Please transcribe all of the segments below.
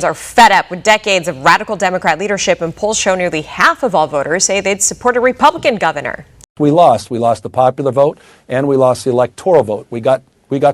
Are fed up with decades of radical Democrat leadership, and polls show nearly half of all voters say they'd support a Republican governor. We lost the popular vote, and we lost the electoral vote. We got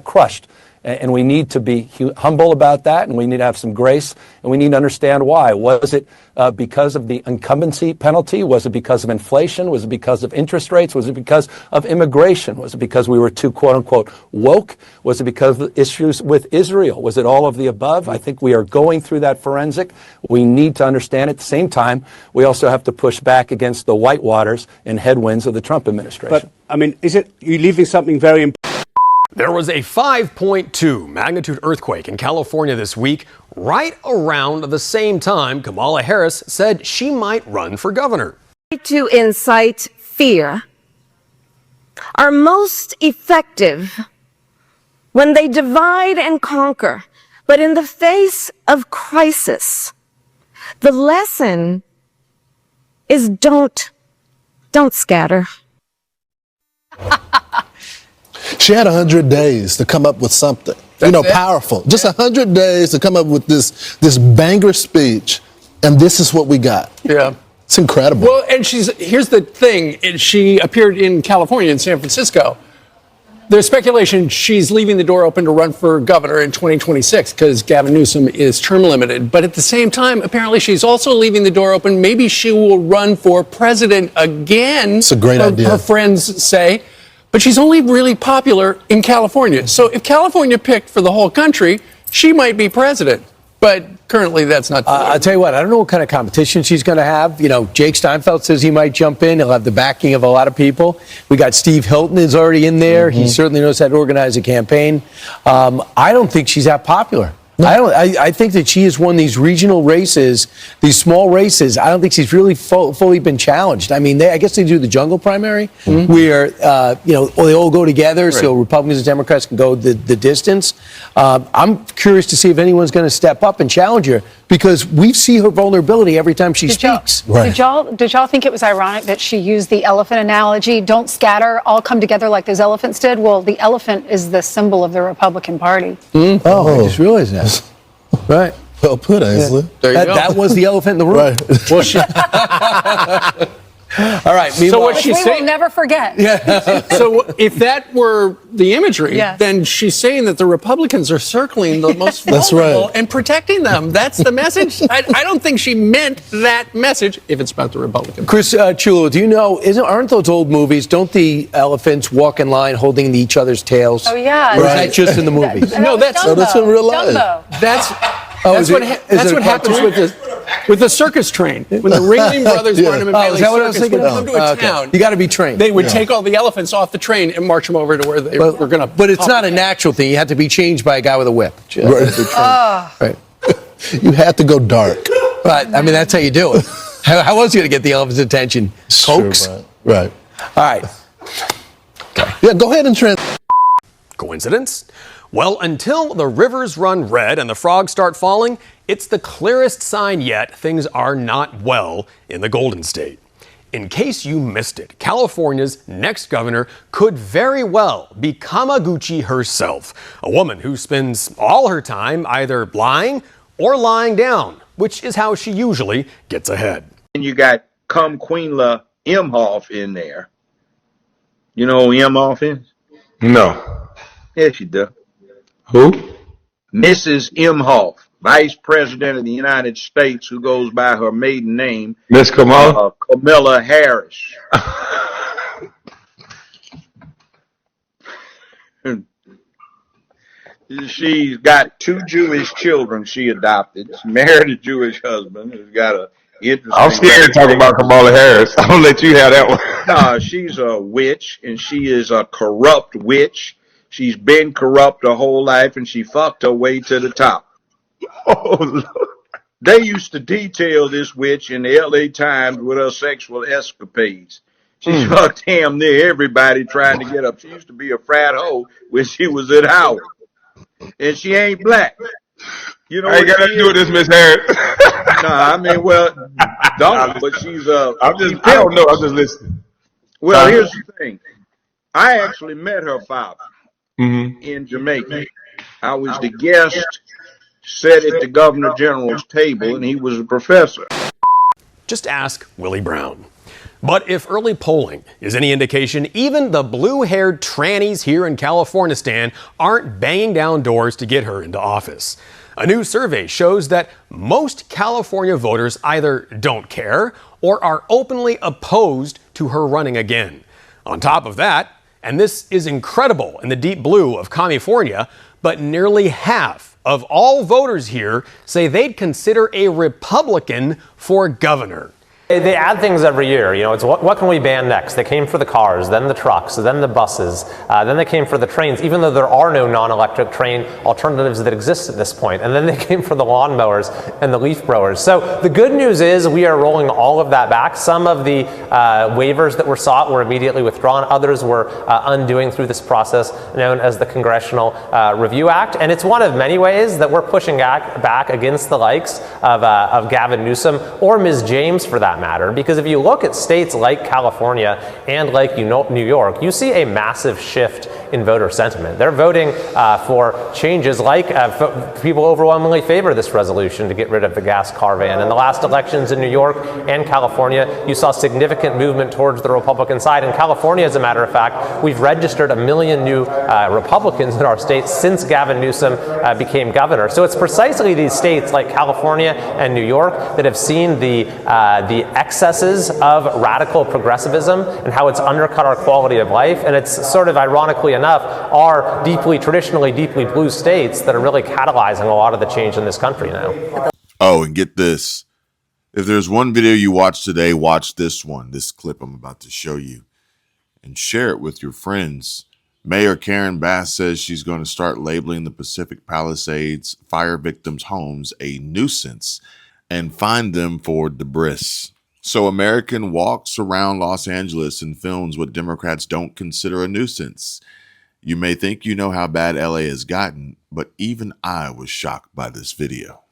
crushed, and we need to be humble about that, and we need to have some grace, and we need to understand why. Was it because of the incumbency penalty? Was it because of inflation? Was it because of interest rates? Was it because of immigration? Was it because we were too, quote unquote, woke? Was it because of the issues with Israel? Was it all of the above? I think we are going through that forensic. We need to understand it. At the same time, we also have to push back against the whitewaters and headwinds of the Trump administration. But, I mean, you're leaving something very important? There was a 5.2 magnitude earthquake in California this week, right around the same time Kamala Harris said she might run for governor. To incite fear are most effective when they divide and conquer. But in the face of crisis, the lesson is don't scatter. She had 100 days to come up with something, powerful. Just 100 days to come up with this banger speech, and this is what we got. Yeah. It's incredible. Well, and here's the thing. She appeared in California, in San Francisco. There's speculation she's leaving the door open to run for governor in 2026 because Gavin Newsom is term limited. But at the same time, apparently she's also leaving the door open. Maybe she will run for president again. It's a great idea. Her friends say. But she's only really popular in California. So if California picked for the whole country, she might be president. But currently, that's not true. I'll tell you what, I don't know what kind of competition she's going to have. Jake Steinfeld says he might jump in. He'll have the backing of a lot of people. We got Steve Hilton is already in there. He certainly knows how to organize a campaign. I don't think she's that popular. I think that she has won these regional races, these small races. I don't think she's really fully been challenged. I mean, I guess they do the jungle primary where, they all go together. Right. So Republicans and Democrats can go the distance. I'm curious to see if anyone's going to step up and challenge her because we see her vulnerability every time she speaks. Did y'all think it was ironic that she used the elephant analogy? Don't scatter, all come together like those elephants did. Well, the elephant is the symbol of the Republican Party. Oh, I just realized that. Right. Well put, Ainsley. Yeah. That was the elephant in the room. Right. Well, all right. So what she's saying, will never forget. Yeah. So if that were the imagery, then she's saying that the Republicans are circling the most vulnerable and protecting them. That's the message. I don't think she meant that message if it's about the Republicans. Chris Chulo, do you know, aren't those old movies, don't the elephants walk in line holding each other's tails? Oh, yeah. Or is that just in the movies? No, that's in real life. That's what happens with the circus train. When the Ringling Brothers Barnum and Bailey circus would come to a town, you got to be trained. They would take all the elephants off the train and march them over to where they were going to. But it's not a natural thing. You have to be changed by a guy with a whip. Right. You had to go dark. Right. I mean, that's how you do it. How else are you going to get the elephant's attention? Cokes? Sure, right. All right. Okay. Yeah, go ahead and Coincidence? Well, until the rivers run red and the frogs start falling, it's the clearest sign yet things are not well in the Golden State. In case you missed it, California's next governor could very well be Kamaguchi herself, a woman who spends all her time either lying or lying down, which is how she usually gets ahead. And you got Queenla Imhoff in there. You know who Imhoff is? No. Yes, you do. Who? Mrs. Imhoff, Vice President of the United States, who goes by her maiden name, Miss Kamala? Kamala Harris. She's got 2 Jewish children she adopted. She married a Jewish husband who's got a interesting... I'm scared to talk about Kamala Harris. I'm going to let you have that one. No, she's a witch, and she is a corrupt witch. She's been corrupt her whole life, and she fucked her way to the top. Oh, Lord. They used to detail this witch in the L.A. Times with her sexual escapades. She fucked damn near everybody trying to get up. She used to be a frat hoe when she was at Howard. And she ain't black. You know I ain't got nothing to do with this, Miss Harris. Nah, I mean, well, don't, but she's I don't know. I'm just listening. Well, here's the thing. I actually met her father in Jamaica. I was the guest sat at the Governor General's table, and he was a professor. Just ask Willie Brown. But if early polling is any indication, even the blue-haired trannies here in Californistan aren't banging down doors to get her into office. A new survey shows that most California voters either don't care or are openly opposed to her running again. On top of that, and this is incredible in the deep blue of California, but nearly half of all voters here say they'd consider a Republican for governor. They add things every year. You know, it's what can we ban next? They came for the cars, then the trucks, then the buses, then they came for the trains, even though there are no non-electric train alternatives that exist at this point. And then they came for the lawnmowers and the leaf blowers. So the good news is we are rolling all of that back. Some of the waivers that were sought were immediately withdrawn. Others were undoing through this process known as the Congressional Review Act. And it's one of many ways that we're pushing back against the likes of Gavin Newsom or Ms. James for that matter, because if you look at states like California and like New York, you see a massive shift in voter sentiment. They're voting for changes like people overwhelmingly favor this resolution to get rid of the gas car ban. In the last elections in New York and California, you saw significant movement towards the Republican side. In California, as a matter of fact, we've registered 1 million new Republicans in our state since Gavin Newsom became governor. So it's precisely these states like California and New York that have seen the excesses of radical progressivism and how it's undercut our quality of life. And it's sort of ironically enough, are traditionally deeply blue states that are really catalyzing a lot of the change in this country now. Oh, and get this. If there's one video you watch today, watch this one, this clip I'm about to show you, and share it with your friends. Mayor Karen Bass says she's going to start labeling the Pacific Palisades fire victims' homes a nuisance and fine them for debris. So American walks around Los Angeles and films what Democrats don't consider a nuisance. You may think you know how bad LA has gotten, but even I was shocked by this video.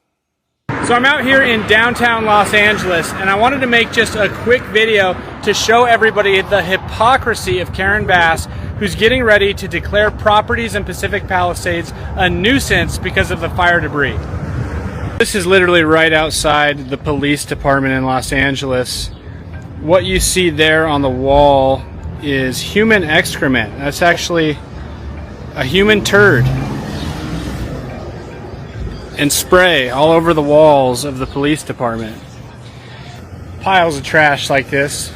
So I'm out here in downtown Los Angeles, and I wanted to make just a quick video to show everybody the hypocrisy of Karen Bass, who's getting ready to declare properties in Pacific Palisades a nuisance because of the fire debris. This is literally right outside the police department in Los Angeles. What you see there on the wall is human excrement. That's actually a human turd. And spray all over the walls of the police department. Piles of trash like this,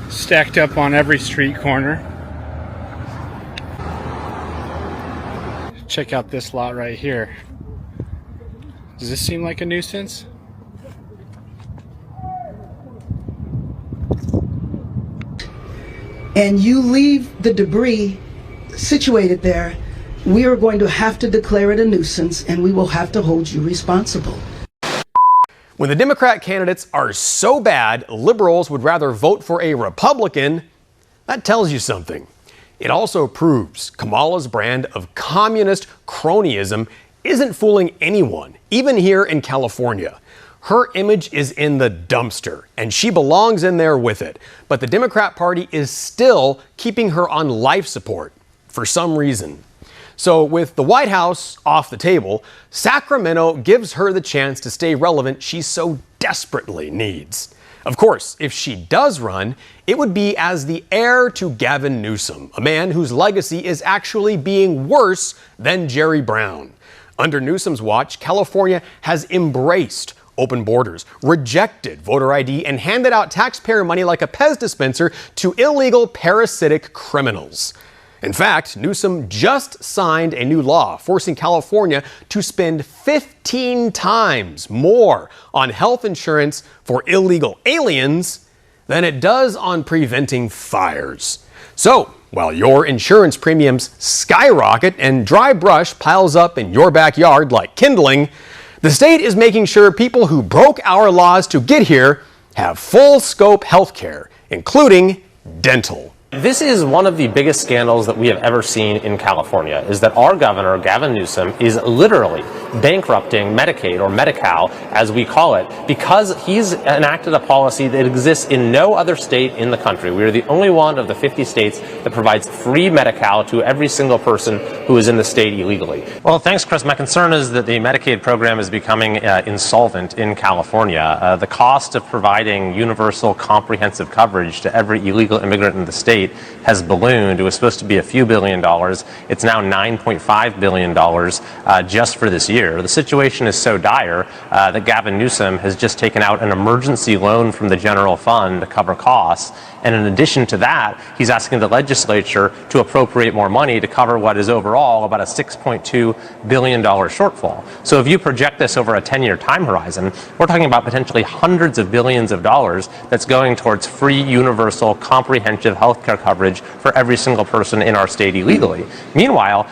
stacked up on every street corner. Check out this lot right here. Does this seem like a nuisance? And you leave the debris situated there, we are going to have to declare it a nuisance, and we will have to hold you responsible. When the Democrat candidates are so bad, liberals would rather vote for a Republican, that tells you something. It also proves Kamala's brand of communist cronyism isn't fooling anyone, even here in California. Her image is in the dumpster, and she belongs in there with it. But the Democrat Party is still keeping her on life support for some reason. So with the White House off the table, Sacramento gives her the chance to stay relevant she so desperately needs. Of course, if she does run, it would be as the heir to Gavin Newsom, a man whose legacy is actually being worse than Jerry Brown. Under Newsom's watch, California has embraced open borders, rejected voter ID, and handed out taxpayer money like a Pez dispenser to illegal parasitic criminals. In fact, Newsom just signed a new law forcing California to spend 15 times more on health insurance for illegal aliens than it does on preventing fires. So, while your insurance premiums skyrocket and dry brush piles up in your backyard like kindling, the state is making sure people who broke our laws to get here have full scope health care, including dental. This is one of the biggest scandals that we have ever seen in California, is that our governor, Gavin Newsom, is literally bankrupting Medicaid, or Medi-Cal, as we call it, because he's enacted a policy that exists in no other state in the country. We are the only one of the 50 states that provides free Medi-Cal to every single person who is in the state illegally. Well, thanks, Chris. My concern is that the Medicaid program is becoming insolvent in California. The cost of providing universal comprehensive coverage to every illegal immigrant in the state has ballooned. It was supposed to be a few $billion. It's now $9.5 billion just for this year. The situation is so dire that Gavin Newsom has just taken out an emergency loan from the general fund to cover costs. And in addition to that, he's asking the legislature to appropriate more money to cover what is overall about a $6.2 billion shortfall. So if you project this over a 10-year time horizon, we're talking about potentially hundreds of billions of dollars that's going towards free, universal, comprehensive health care coverage for every single person in our state illegally. Meanwhile,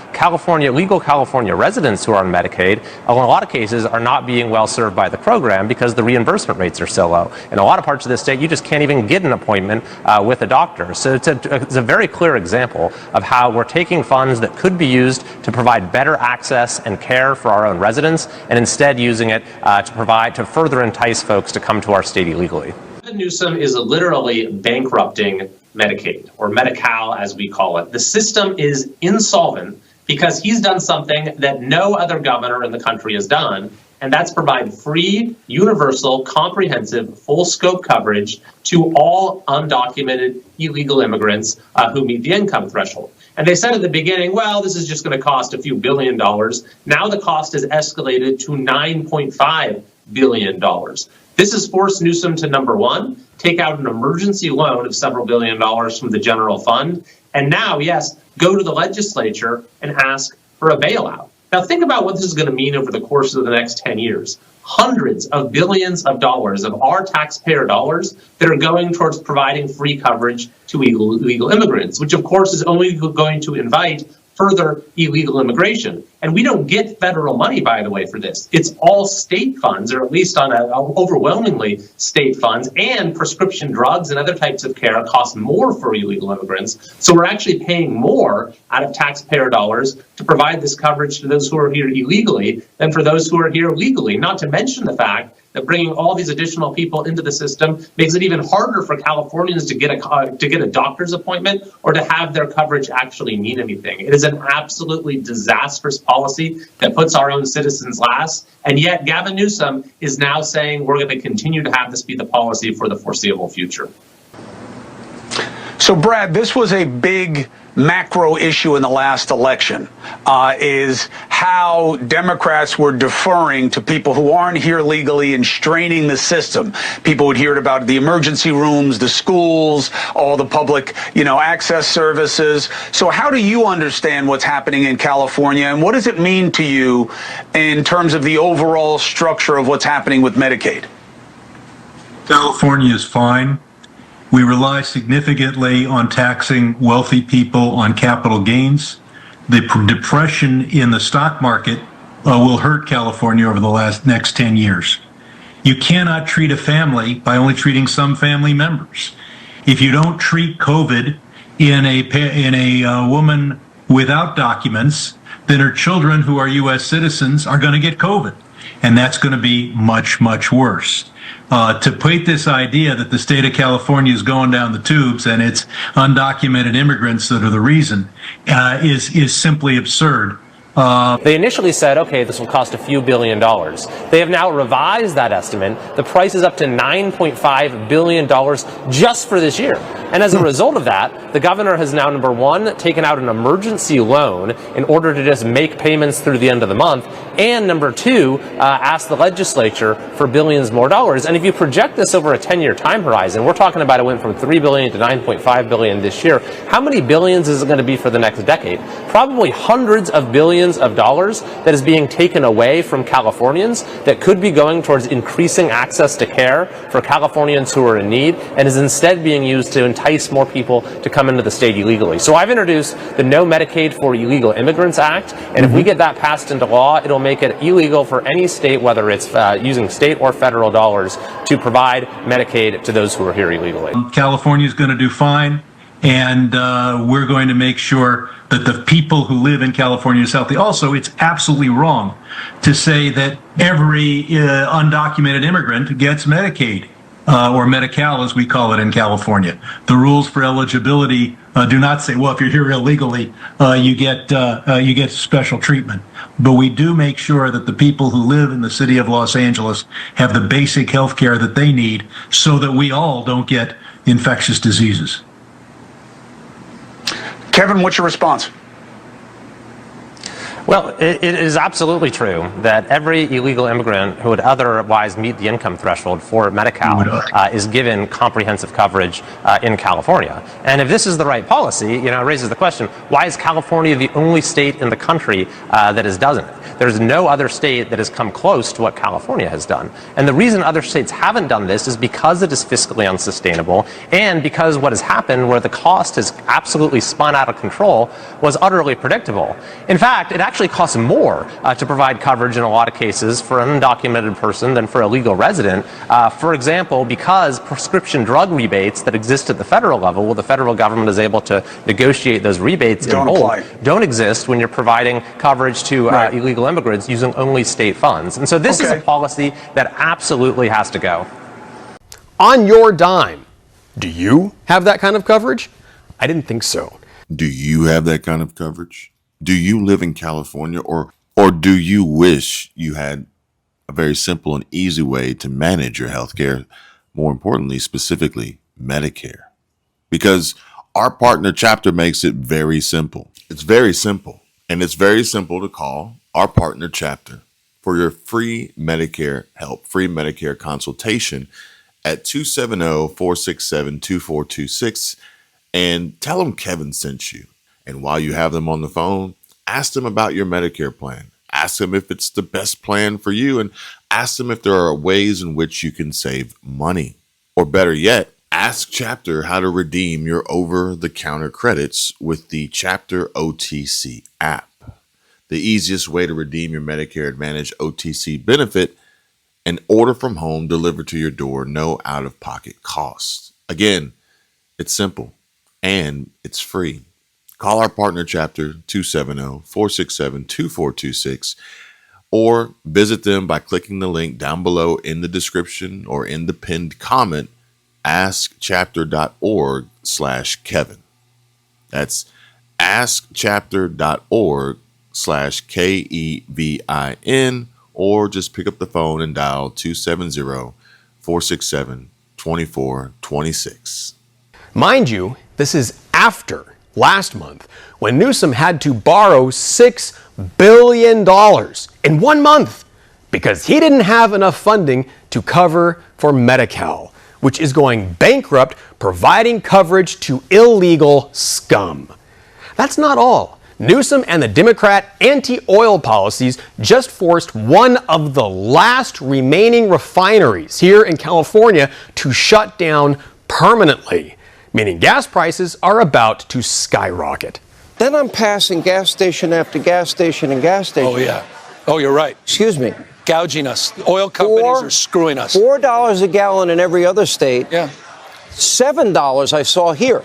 legal California residents who are on Medicaid, in a lot of cases, are not being well served by the program because the reimbursement rates are so low. In a lot of parts of the state, you just can't even get an appointment with a doctor. So it's a very clear example of how we're taking funds that could be used to provide better access and care for our own residents, and instead using it to further entice folks to come to our state illegally. Newsom is literally bankrupting Medicaid, or Medi-Cal as we call it. The system is insolvent because he's done something that no other governor in the country has done, and that's provide free, universal, comprehensive, full scope coverage to all undocumented illegal immigrants who meet the income threshold. And they said at the beginning, well, this is just going to cost a few $1 billion. Now the cost has escalated to $9.5 billion. This has forced Newsom to, number one, take out an emergency loan of several $1 billion from the general fund, and now, yes, go to the legislature and ask for a bailout. Now, think about what this is going to mean over the course of the next 10 years. Hundreds of billions of dollars of our taxpayer dollars that are going towards providing free coverage to illegal immigrants, which, of course, is only going to invite further illegal immigration. And we don't get federal money, by the way, for this. It's all state funds, or at least overwhelmingly state funds, and prescription drugs and other types of care cost more for illegal immigrants. So we're actually paying more out of taxpayer dollars to provide this coverage to those who are here illegally than for those who are here legally, not to mention the fact that bringing all these additional people into the system makes it even harder for Californians to get a doctor's appointment or to have their coverage actually mean anything. It is an absolutely disastrous policy that puts our own citizens last. And yet Gavin Newsom is now saying we're going to continue to have this be the policy for the foreseeable future. So, Brad, this was a big macro issue in the last election, is how Democrats were deferring to people who aren't here legally and straining the system. People would hear about the emergency rooms, the schools, all the public, access services. So how do you understand what's happening in California, and what does it mean to you in terms of the overall structure of what's happening with Medicaid? California is fine. We rely significantly on taxing wealthy people on capital gains. The depression in the stock market will hurt California over the next 10 years. You cannot treat a family by only treating some family members. If you don't treat COVID in a woman without documents, then her children who are U.S. citizens are going to get COVID. And that's going to be much, much worse. To put this idea that the state of California is going down the tubes and it's undocumented immigrants that are the reason is simply absurd. They initially said, okay, this will cost a few $1 billion. They have now revised that estimate. The price is up to $9.5 billion just for this year. And as a result of that, the governor has now, number one, taken out an emergency loan in order to just make payments through the end of the month, and number two, asked the legislature for billions more dollars. And if you project this over a 10-year time horizon, we're talking about it went from $3 billion to $9.5 billion this year. How many billions is it going to be for the next decade? Probably hundreds of billions of dollars that is being taken away from Californians that could be going towards increasing access to care for Californians who are in need, and is instead being used to entice more people to come into the state illegally. So I've introduced the No Medicaid for Illegal Immigrants Act, and if we get that passed into law, it'll make it illegal for any state, whether it's using state or federal dollars, to provide Medicaid to those who are here illegally. California is going to do fine. and we're going to make sure that the people who live in California is healthy. Also, it's absolutely wrong to say that every undocumented immigrant gets Medicaid. Or Medi-Cal, as we call it in California. The rules for eligibility do not say, well, if you're here illegally, you get special treatment. But we do make sure that the people who live in the city of Los Angeles have the basic health care that they need so that we all don't get infectious diseases. Kevin, what's your response? Well, it is absolutely true that every illegal immigrant who would otherwise meet the income threshold for Medi-Cal is given comprehensive coverage in California. And if this is the right policy, it raises the question, why is California the only state in the country that doesn't? There's no other state that has come close to what California has done. And the reason other states haven't done this is because it is fiscally unsustainable and because what has happened where the cost has absolutely spun out of control was utterly predictable. In fact, it actually costs more to provide coverage in a lot of cases for an undocumented person than for a legal resident. For example, because prescription drug rebates that exist at the federal level, well, the federal government is able to negotiate those rebates in whole, don't exist when you're providing coverage to illegal immigrants using only state funds. And so this is a policy that absolutely has to go. On your dime, do you have that kind of coverage? I didn't think so. Do you have that kind of coverage? Do you live in California, or do you wish you had a very simple and easy way to manage your health care? More importantly, specifically Medicare, because our partner chapter makes it very simple. It's very simple, and it's very simple to call our partner chapter for your free Medicare help, free Medicare consultation at 270-467-2426, and tell them Kevin sent you. And while you have them on the phone, ask them about your Medicare plan. Ask them if it's the best plan for you, and ask them if there are ways in which you can save money. Or better yet, ask Chapter how to redeem your over-the-counter credits with the Chapter OTC app. The easiest way to redeem your Medicare Advantage OTC benefit and order from home delivered to your door, no out-of-pocket costs. Again, it's simple and it's free. Call our partner chapter 270-467-2426 or visit them by clicking the link down below in the description or in the pinned comment, askchapter.org/Kevin. That's askchapter.org/KEVIN, or just pick up the phone and dial 270-467-2426. Mind you, this is after last month when Newsom had to borrow $6 billion in 1 month because he didn't have enough funding to cover for Medi-Cal, which is going bankrupt, providing coverage to illegal scum. That's not all. Newsom and the Democrat anti-oil policies just forced one of the last remaining refineries here in California to shut down permanently, meaning gas prices are about to skyrocket. Then I'm passing gas station after gas station and gas station. Oh, yeah. Oh, you're right. Excuse me. Gouging us. Oil companies are screwing us. $4 a gallon in every other state. Yeah. $7 I saw here.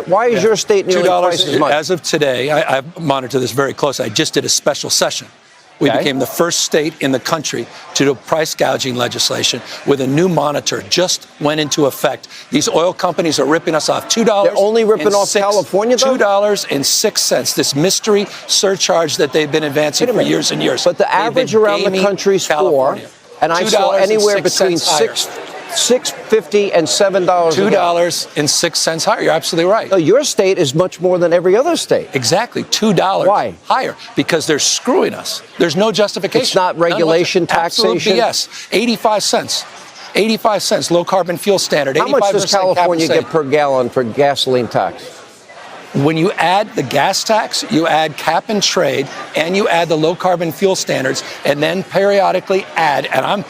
Why is your state nearly twice as much? As of today, I monitor this very closely. I just did a special session. We became the first state in the country to do price gouging legislation with a new monitor. Just went into effect. These oil companies are ripping us off. $2. They're only ripping off California, though? $2.06. This mystery surcharge that they've been advancing for years and years. But the average around the country is $4, and I saw anywhere between $6.50 and $7. $2.06 higher. You're absolutely right. No, your state is much more than every other state. Exactly. $2 Why? higher. Because they're screwing us. There's no justification. It's not regulation, taxation. Yes. 85 cents. 85 cents. Low carbon fuel standard. How much does California get per gallon for gasoline tax? When you add the gas tax, you add cap and trade, and you add the low carbon fuel standards, and then periodically add, and I'm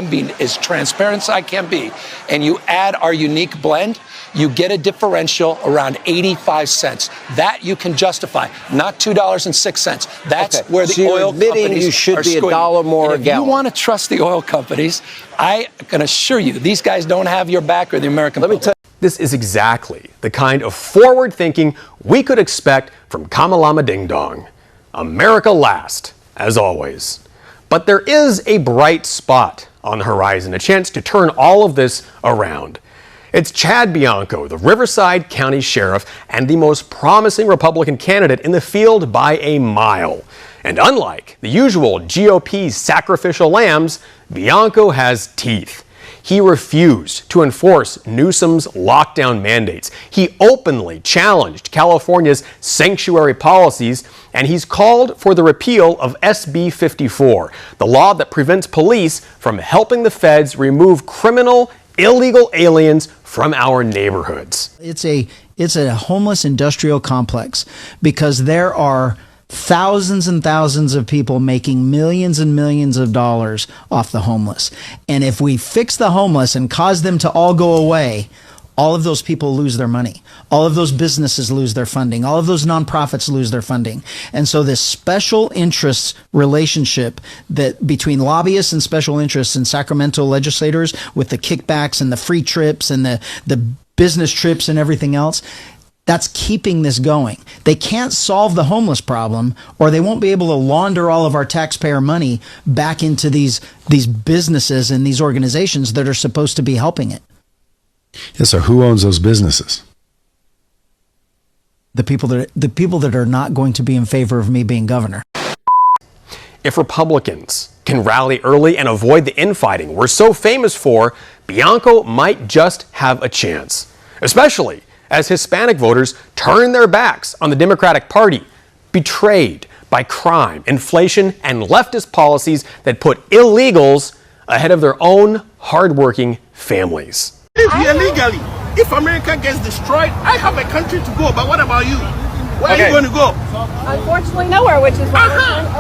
being as transparent as I can be, and you add our unique blend, you get a differential around 85 cents. That you can justify, not $2.06. That's where the oil companies you should are be screwing. $1 more a If gallon. you want to trust the oil companies, I can assure you these guys don't have your back or the American public. This is exactly the kind of forward thinking we could expect from Kamala Ding Dong. America last, as always. But there is a bright spot on the horizon, a chance to turn all of this around. It's Chad Bianco, the Riverside County Sheriff and the most promising Republican candidate in the field by a mile. And unlike the usual GOP sacrificial lambs, Bianco has teeth. He refused to enforce Newsom's lockdown mandates. He openly challenged California's sanctuary policies, and he's called for the repeal of SB 54, the law that prevents police from helping the feds remove criminal, illegal aliens from our neighborhoods. It's a homeless industrial complex because there are thousands and thousands of people making millions and millions of dollars off the homeless. And if we fix the homeless and cause them to all go away, all of those people lose their money. All of those businesses lose their funding. All of those nonprofits lose their funding. And so this special interests relationship that between lobbyists and special interests and Sacramento legislators with the kickbacks and the free trips and the business trips and everything else, that's keeping this going. They can't solve the homeless problem, or they won't be able to launder all of our taxpayer money back into these businesses and these organizations that are supposed to be helping it. Yeah, so who owns those businesses? The people that are not going to be in favor of me being governor. If Republicans can rally early and avoid the infighting we're so famous for, Bianco might just have a chance, especially as Hispanic voters turn their backs on the Democratic Party, betrayed by crime, inflation, and leftist policies that put illegals ahead of their own hardworking families. Live here legally. If America gets destroyed, I have a country to go. But what about you? Where are you going to go? Unfortunately, nowhere, which is why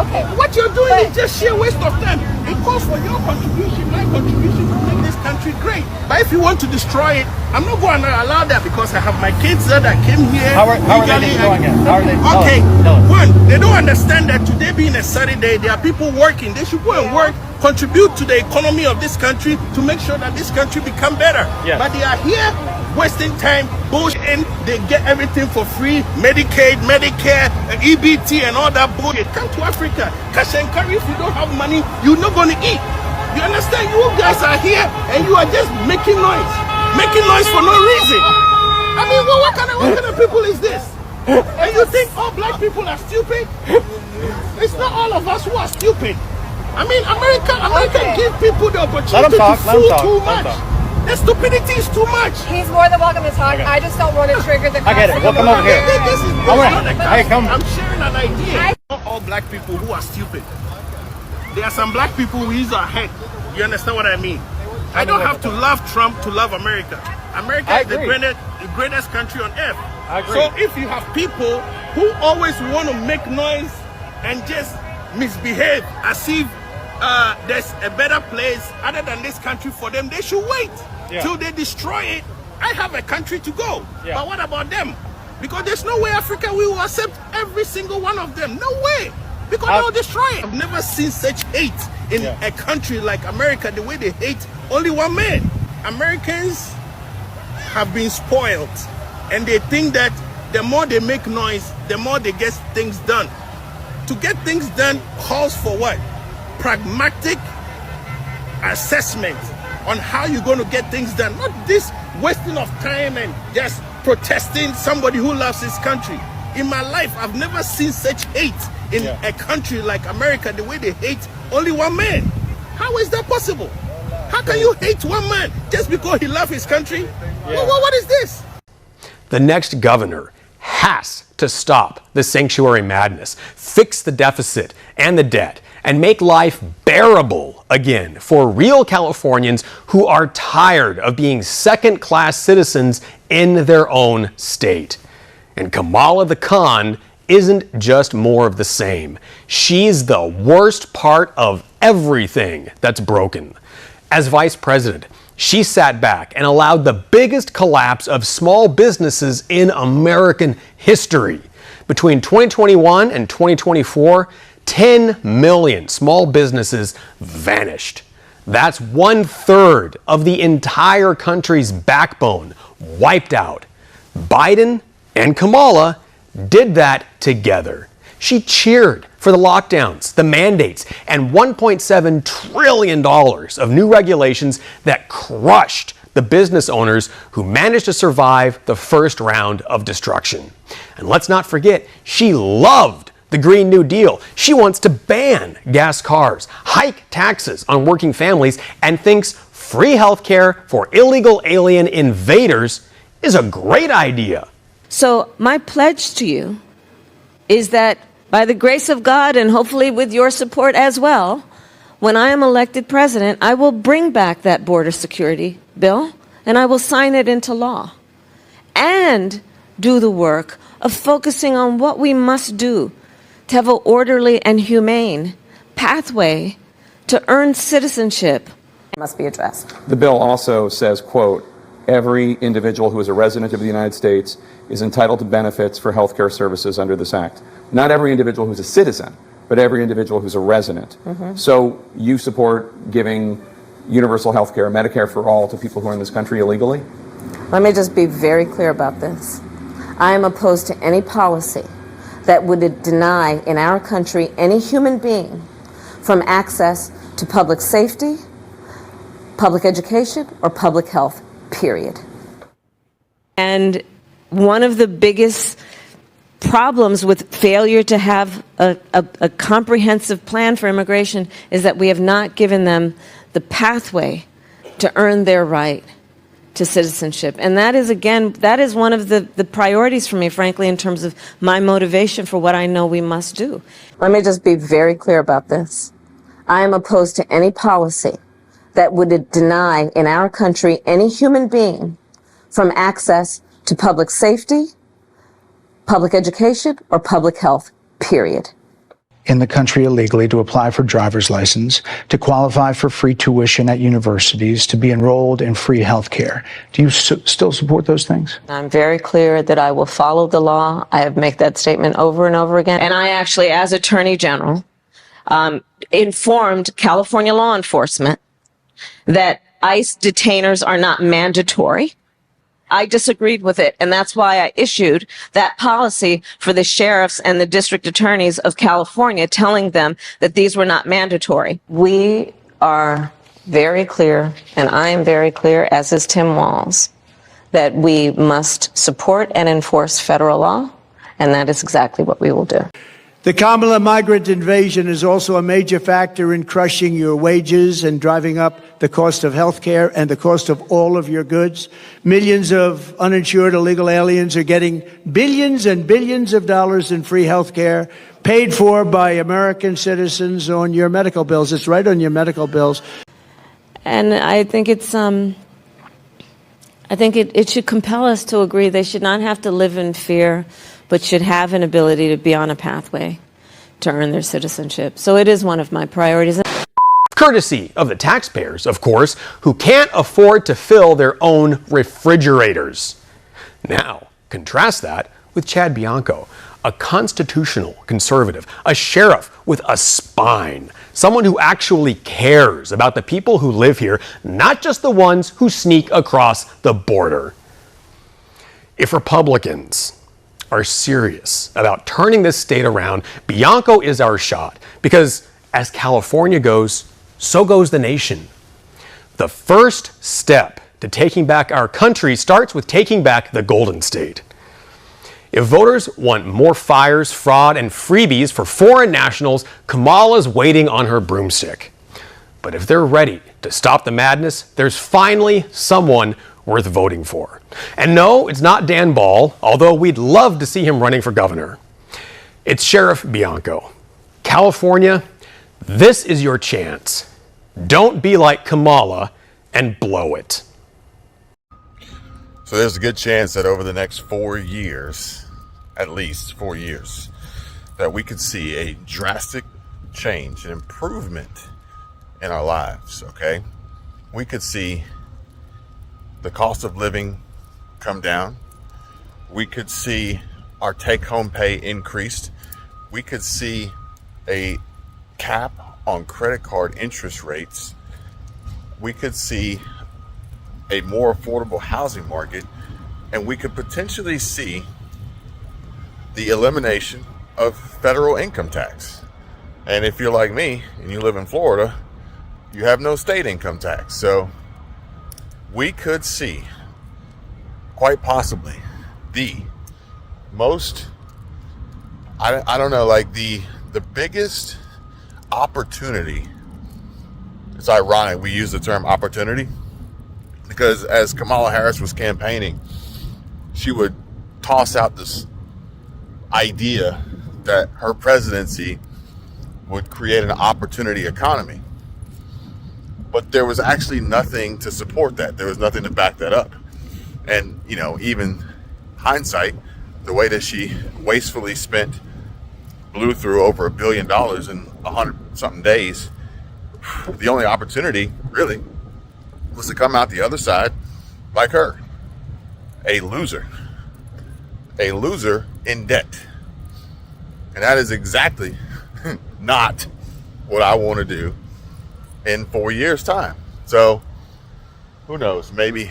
okay. What you're doing is just sheer waste of time. It calls for your contribution, my contribution to make this country great. But if you want to destroy it, I'm not going to allow that because I have my kids there that came here. How are they destroying it? How are they? Okay, one, they don't understand that today being a Saturday, there are people working. They should go and work, contribute to the economy of this country to make sure that this country become better. Yes. But they are here wasting time, bullshitting. They get everything for free, Medicaid, Medicare, EBT and all that bullshit. Come to Africa, cash and carry. If you don't have money, you're not going to eat. You understand? You guys are here and you are just making noise for no reason. I mean, well, what kind of people is this? And you think all black people are stupid? It's not all of us who are stupid. I mean, America give people the opportunity to fool too much. The stupidity is too much. He's more than welcome to talk. I just don't want to trigger the. I get it. Welcome over here. I'm sharing an idea. Not all black people who are stupid. There are some black who use our head. You understand what I mean? I don't have to love Trump to love America. America is the greatest country on earth. So if you have people who always want to make noise and just misbehave as if there's a better place other than this country for them, they should wait till they destroy it. I have a country to go. But what about them? Because there's no way Africa will accept every single one of them. No way. Because they'll destroy it. I've never seen such hate in a country like America, the way they hate only one man. Americans have been spoiled, and they think that the more they make noise, the more they get things done. To get things done calls for what? Pragmatic assessment on how you're going to get things done. Not this wasting of time and just protesting somebody who loves his country. In my life, I've never seen such hate in a country like America, the way they hate only one man. How is that possible? How can you hate one man just because he loves his country? Well, what is this? The next governor has to stop the sanctuary madness, fix the deficit and the debt, and make life bearable again for real Californians who are tired of being second-class citizens in their own state. And Kamala the Khan isn't just more of the same. She's the worst part of everything that's broken. As vice president, she sat back and allowed the biggest collapse of small businesses in American history. Between 2021 and 2024, 10 million small businesses vanished. That's 1/3 of the entire country's backbone wiped out. Biden and Kamala did that together. She cheered for the lockdowns, the mandates, and $1.7 trillion of new regulations that crushed the business owners who managed to survive the first round of destruction. And let's not forget, she loved the Green New Deal. She wants to ban gas cars, hike taxes on working families, and thinks free health care for illegal alien invaders is a great idea. So my pledge to you is that by the grace of God, and hopefully with your support as well, when I am elected president, I will bring back that border security bill and I will sign it into law and do the work of focusing on what we must do to have an orderly and humane pathway to earn citizenship. Must be addressed. The bill also says, quote, every individual who is a resident of the United States is entitled to benefits for health care services under this act. Not every individual who's a citizen, but every individual who's a resident. So you support giving universal health care, Medicare for all, to people who are in this country illegally? Let me just be very clear about this. I am opposed to any policy that would deny in our country any human being from access to public safety, public education, or public health, period. And one of the biggest problems with failure to have a comprehensive plan for immigration is that we have not given them the pathway to earn their right to citizenship. And that is, again, that is one of the priorities for me, frankly, in terms of my motivation for what I know we must do. Let me just be very clear about this. I am opposed to any policy that would deny in our country any human being from access to public safety, public education, or public health, period. In the country illegally to apply for driver's license, to qualify for free tuition at universities, to be enrolled in free health care. Do you still support those things? I'm very clear that I will follow the law. I have made that statement over and over again. And I actually, as Attorney General, informed California law enforcement that ICE detainers are not mandatory. I disagreed with it, and that's why I issued that policy for the sheriffs and the district attorneys of California, telling them that these were not mandatory. We are very clear, and I am very clear, as is Tim Walz, that we must support and enforce federal law, and that is exactly what we will do. The Kamala migrant invasion is also a major factor in crushing your wages and driving up the cost of health care and the cost of all of your goods. Millions of uninsured illegal aliens are getting billions and billions of dollars in free health care paid for by American citizens on your medical bills. It's right on your medical bills. And I think it's, I think it should compel us to agree they should not have to live in fear, but should have an ability to be on a pathway to earn their citizenship. So it is one of my priorities. Courtesy of the taxpayers, of course, who can't afford to fill their own refrigerators. Now, contrast that with Chad Bianco, a constitutional conservative, a sheriff with a spine, someone who actually cares about the people who live here, not just the ones who sneak across the border. If Republicans are serious about turning this state around, Bianco is our shot, because as California goes, so goes the nation. The first step to taking back our country starts with taking back the Golden State. If voters want more fires, fraud, and freebies for foreign nationals, Kamala's waiting on her broomstick. But if they're ready to stop the madness, there's finally someone worth voting for. And no, it's not Dan Ball, although we'd love to see him running for governor. It's Sheriff Bianco. California, this is your chance. Don't be like Kamala and blow it. So there's a good chance that over the next 4 years, at least 4 years, that we could see a drastic change, an improvement in our lives, okay? We could see the cost of living come down. We could see our take-home pay increased. We could see a cap on credit card interest rates we could see a more affordable housing market, and we could potentially see the elimination of federal income tax. And if you're like me and you live in Florida, you have no state income tax. So we could see, quite possibly, the most, I don't know, like the biggest opportunity. It's ironic we use the term opportunity, because as Kamala Harris was campaigning, she would toss out this idea that her presidency would create an opportunity economy. But there was actually nothing to support that. There was nothing to back that up. And, you know, even hindsight, the way that she wastefully blew through over $1 billion in 100-something days, the only opportunity, really, was to come out the other side like her. A loser. A loser in debt. And that is exactly not what I want to do in 4 years' time. So, who knows? Maybe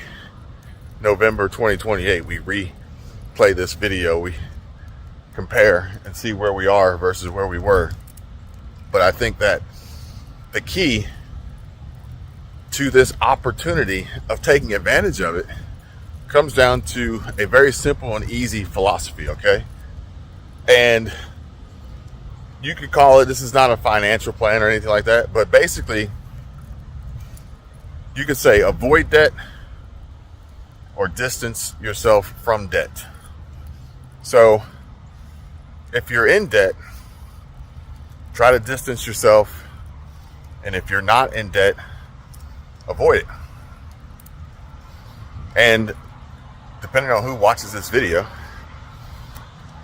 November 2028, we replay this video, we compare and see where we are versus where we were. But I think that the key to this opportunity of taking advantage of it comes down to a very simple and easy philosophy, okay? And you could call it, this is not a financial plan or anything like that, but basically you could say avoid debt or distance yourself from debt. So if you're in debt, try to distance yourself. And if you're not in debt, avoid it. And depending on who watches this video,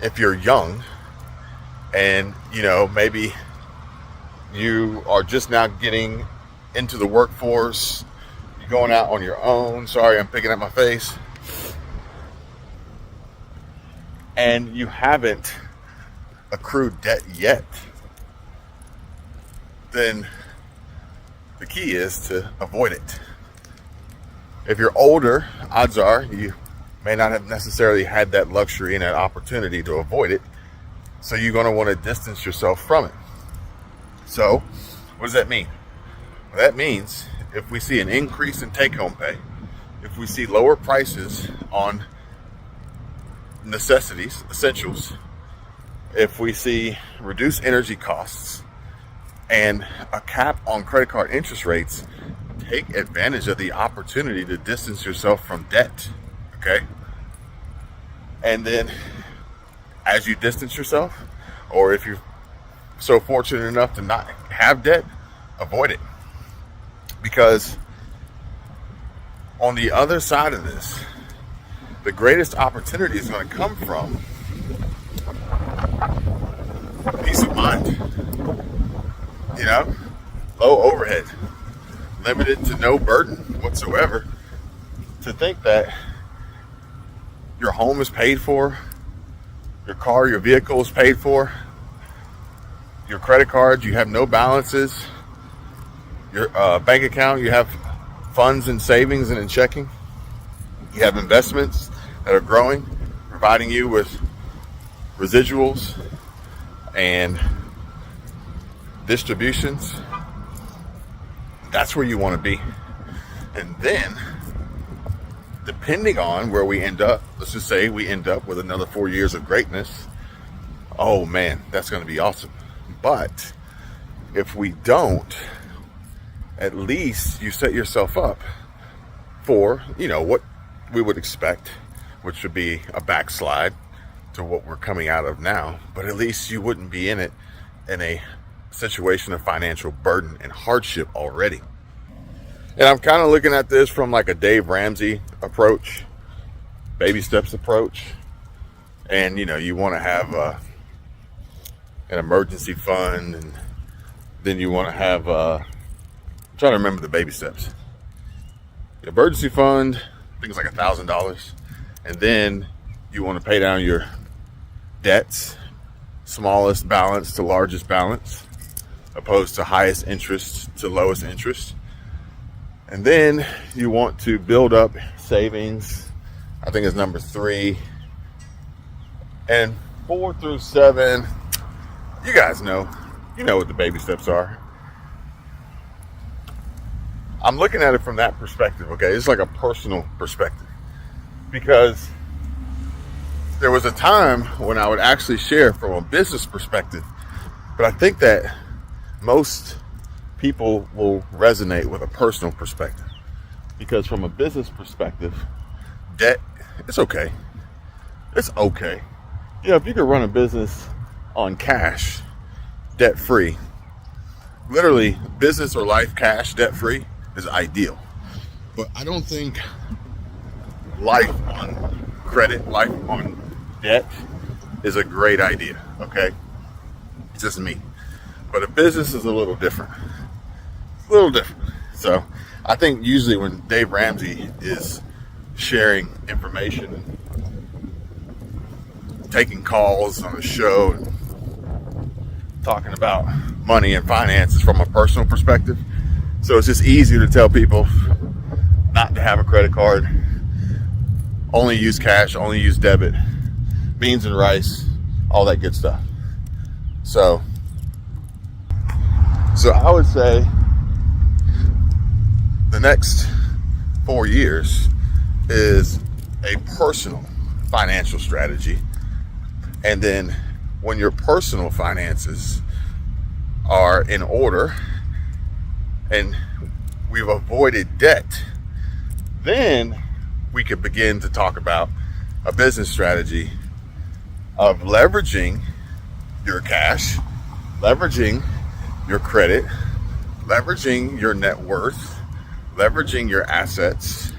if you're young and, you know, maybe you are just now getting into the workforce, you're going out on your own, sorry, I'm picking up my face, and you haven't accrued debt yet, then the key is to avoid it. If you're older, odds are you may not have necessarily had that luxury and that opportunity to avoid it. So you're going to want to distance yourself from it. So what does that mean? Well, that means if we see an increase in take-home pay, if we see lower prices on necessities, essentials, if we see reduced energy costs and a cap on credit card interest rates, take advantage of the opportunity to distance yourself from debt, okay? And then as you distance yourself, or if you're so fortunate enough to not have debt, avoid it. Because on the other side of this, the greatest opportunity is going to come from peace of mind. You know, low overhead, limited to no burden whatsoever. To think that your home is paid for, your car, your vehicle is paid for, your credit cards, you have no balances, your bank account, you have funds in savings and in checking, you have investments that are growing, providing you with residuals and distributions. That's where you want to be. And then, depending on where we end up, let's just say we end up with another 4 years of greatness. Oh man, that's going to be awesome. But if we don't, at least you set yourself up for, you know, what we would expect, which would be a backslide to what we're coming out of now. But at least you wouldn't be in it in a situation of financial burden and hardship already. And I'm kind of looking at this from like a Dave Ramsey approach, baby steps approach. And, you know, you want to have an emergency fund, and then you want to have, I'm trying to remember the baby steps. The emergency fund, I think it's like $1,000. And then you want to pay down your debts, smallest balance to largest balance, opposed to highest interest to lowest interest. And then you want to build up savings. I think it's number 3. And 4 through 7, you guys know. You know what the baby steps are. I'm looking at it from that perspective, okay? It's like a personal perspective. Because there was a time when I would actually share from a business perspective. But I think that most people will resonate with a personal perspective. Because from a business perspective, debt, it's okay. It's okay. You know, if you could run a business on cash, debt-free, literally business or life cash, debt-free is ideal. But I don't think life on credit, life on debt is a great idea, okay? It's just me. But a business is a little different. It's a little different. So I think usually when Dave Ramsey is sharing information, taking calls on a show, and talking about money and finances from a personal perspective. So it's just easier to tell people not to have a credit card, only use cash, only use debit, beans and rice, all that good stuff. So I would say the next 4 years is a personal financial strategy. And then when your personal finances are in order and we've avoided debt, then we could begin to talk about a business strategy of leveraging your cash, leveraging your credit, leveraging your net worth, leveraging your assets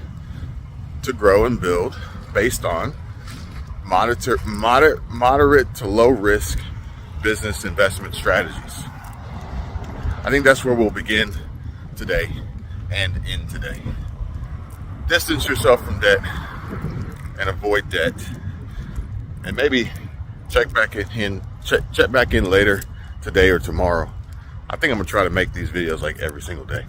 to grow and build based on moderate to low risk business investment strategies. I think that's where we'll begin today and end today. Distance yourself from debt and avoid debt, and maybe check back in later today or tomorrow. I think I'm gonna try to make these videos like every single day.